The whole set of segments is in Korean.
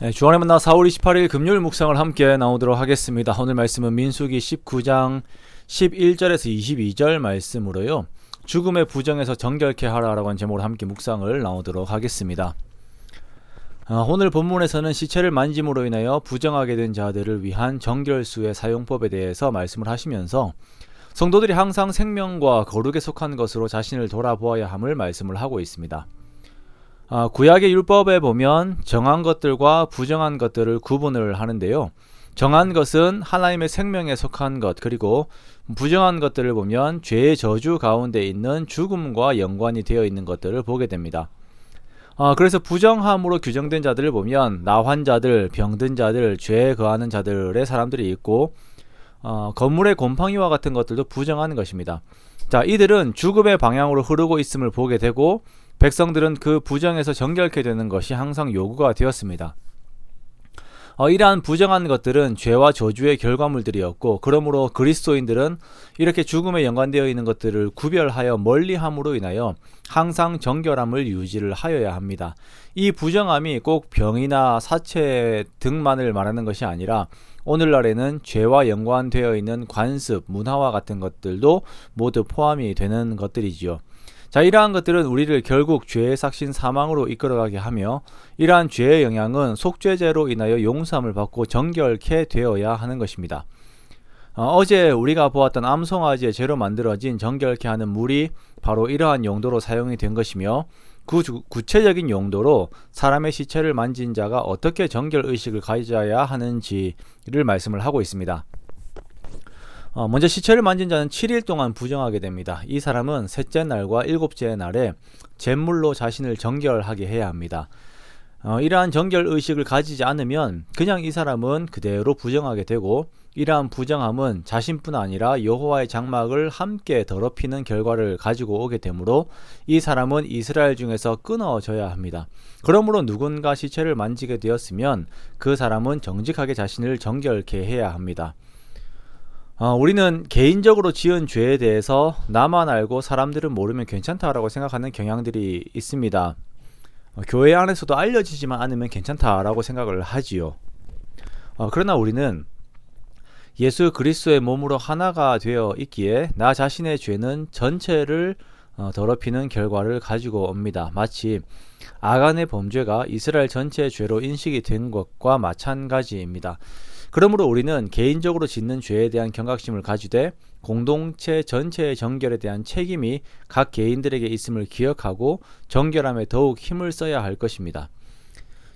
네, 주안의 만나 4월 28일 금요일 묵상을 함께 나오도록 하겠습니다. 오늘 말씀은 민수기 19장 11절에서 22절 말씀으로요. 죽음의 부정에서 정결케 하라라고 하는 제목으로 함께 묵상을 나오도록 하겠습니다. 오늘 본문에서는 시체를 만짐으로 인하여 부정하게 된 자들을 위한 정결수의 사용법에 대해서 말씀을 하시면서 성도들이 항상 생명과 거룩에 속한 것으로 자신을 돌아보아야 함을 말씀을 하고 있습니다. 구약의 율법에 보면 정한 것들과 부정한 것들을 구분을 하는데요. 정한 것은 하나님의 생명에 속한 것, 그리고 부정한 것들을 보면 죄의 저주 가운데 있는 죽음과 연관이 되어 있는 것들을 보게 됩니다. 그래서 부정함으로 규정된 자들을 보면 나환자들, 병든 자들, 죄에 거하는 자들의 사람들이 있고 건물의 곰팡이와 같은 것들도 부정한 것입니다. 자, 이들은 죽음의 방향으로 흐르고 있음을 보게 되고 백성들은 그 부정에서 정결케 되는 것이 항상 요구가 되었습니다. 이러한 부정한 것들은 죄와 저주의 결과물들이었고, 그러므로 그리스도인들은 이렇게 죽음에 연관되어 있는 것들을 구별하여 멀리함으로 인하여 항상 정결함을 유지를 하여야 합니다. 이 부정함이 꼭 병이나 사체 등만을 말하는 것이 아니라 오늘날에는 죄와 연관되어 있는 관습, 문화와 같은 것들도 모두 포함이 되는 것들이지요. 자, 이러한 것들은 우리를 결국 죄의 삭신 사망으로 이끌어가게 하며, 이러한 죄의 영향은 속죄제로 인하여 용서함을 받고 정결케 되어야 하는 것입니다. 어제 우리가 보았던 암송아지의 죄로 만들어진 정결케 하는 물이 바로 이러한 용도로 사용이 된 것이며, 그 구체적인 용도로 사람의 시체를 만진 자가 어떻게 정결의식을 가져야 하는지를 말씀을 하고 있습니다. 먼저 시체를 만진 자는 7일 동안 부정하게 됩니다. 이 사람은 셋째 날과 일곱째 날에 잿물로 자신을 정결하게 해야 합니다. 이러한 정결의식을 가지지 않으면 그냥 이 사람은 그대로 부정하게 되고, 이러한 부정함은 자신뿐 아니라 여호와의 장막을 함께 더럽히는 결과를 가지고 오게 되므로 이 사람은 이스라엘 중에서 끊어져야 합니다. 그러므로 누군가 시체를 만지게 되었으면 그 사람은 정직하게 자신을 정결케 해야 합니다. 우리는 개인적으로 지은 죄에 대해서 나만 알고 사람들은 모르면 괜찮다라고 생각하는 경향들이 있습니다. 교회 안에서도 알려지지만 않으면 괜찮다라고 생각을 하지요. 그러나 우리는 예수 그리스도의 몸으로 하나가 되어 있기에 나 자신의 죄는 전체를 더럽히는 결과를 가지고 옵니다. 마치 아간의 범죄가 이스라엘 전체의 죄로 인식이 된 것과 마찬가지입니다. 그러므로 우리는 개인적으로 짓는 죄에 대한 경각심을 가지되 공동체 전체의 정결에 대한 책임이 각 개인들에게 있음을 기억하고 정결함에 더욱 힘을 써야 할 것입니다.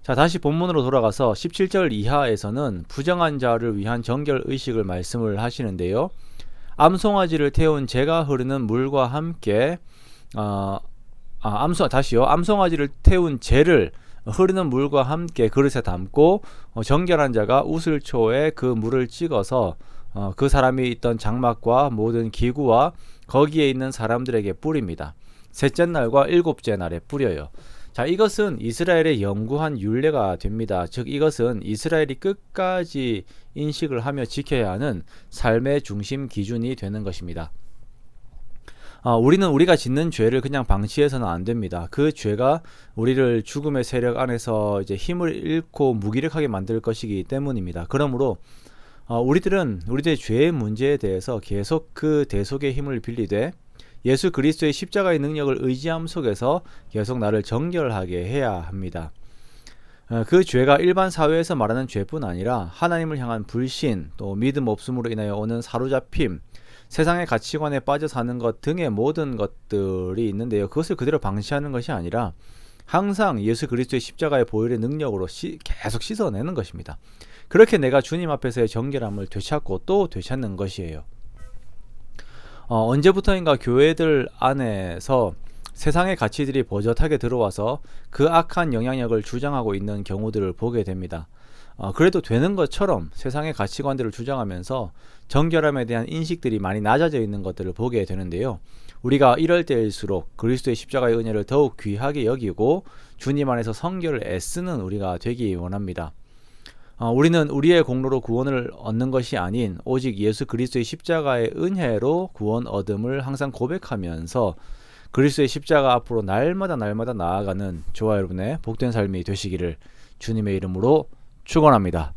자, 다시 본문으로 돌아가서 17절 이하에서는 부정한 자를 위한 정결 의식을 말씀을 하시는데요. 암송아지를 태운 재가 흐르는 물과 함께 암송아지를 태운 재를 흐르는 물과 함께 그릇에 담고 정결한 자가 우슬초에 그 물을 찍어서 그 사람이 있던 장막과 모든 기구와 거기에 있는 사람들에게 뿌립니다. 셋째 날과 일곱째 날에 뿌려요. 자, 이것은 이스라엘의 영구한 율례가 됩니다. 즉, 이것은 이스라엘이 끝까지 인식을 하며 지켜야 하는 삶의 중심 기준이 되는 것입니다. 우리는 우리가 짓는 죄를 그냥 방치해서는 안 됩니다. 그 죄가 우리를 죽음의 세력 안에서 이제 힘을 잃고 무기력하게 만들 것이기 때문입니다. 그러므로 우리들은 우리들의 죄의 문제에 대해서 계속 그 대속의 힘을 빌리되 예수 그리스도의 십자가의 능력을 의지함 속에서 계속 나를 정결하게 해야 합니다. 그 죄가 일반 사회에서 말하는 죄뿐 아니라 하나님을 향한 불신, 또 믿음 없음으로 인하여 오는 사로잡힘, 세상의 가치관에 빠져 사는 것 등의 모든 것들이 있는데요. 그것을 그대로 방치하는 것이 아니라 항상 예수 그리스도의 십자가의 보혈의 능력으로 계속 씻어내는 것입니다. 그렇게 내가 주님 앞에서의 정결함을 되찾고 또 되찾는 것이에요. 언제부터인가 교회들 안에서 세상의 가치들이 버젓하게 들어와서 그 악한 영향력을 주장하고 있는 경우들을 보게 됩니다. 그래도 되는 것처럼 세상의 가치관들을 주장하면서 정결함에 대한 인식들이 많이 낮아져 있는 것들을 보게 되는데요. 우리가 이럴 때일수록 그리스도의 십자가의 은혜를 더욱 귀하게 여기고 주님 안에서 성결을 애쓰는 우리가 되기 원합니다. 우리는 우리의 공로로 구원을 얻는 것이 아닌 오직 예수 그리스도의 십자가의 은혜로 구원 얻음을 항상 고백하면서 그리스도의 십자가 앞으로 날마다 나아가는 저와 여러분의 복된 삶이 되시기를 주님의 이름으로 축원합니다.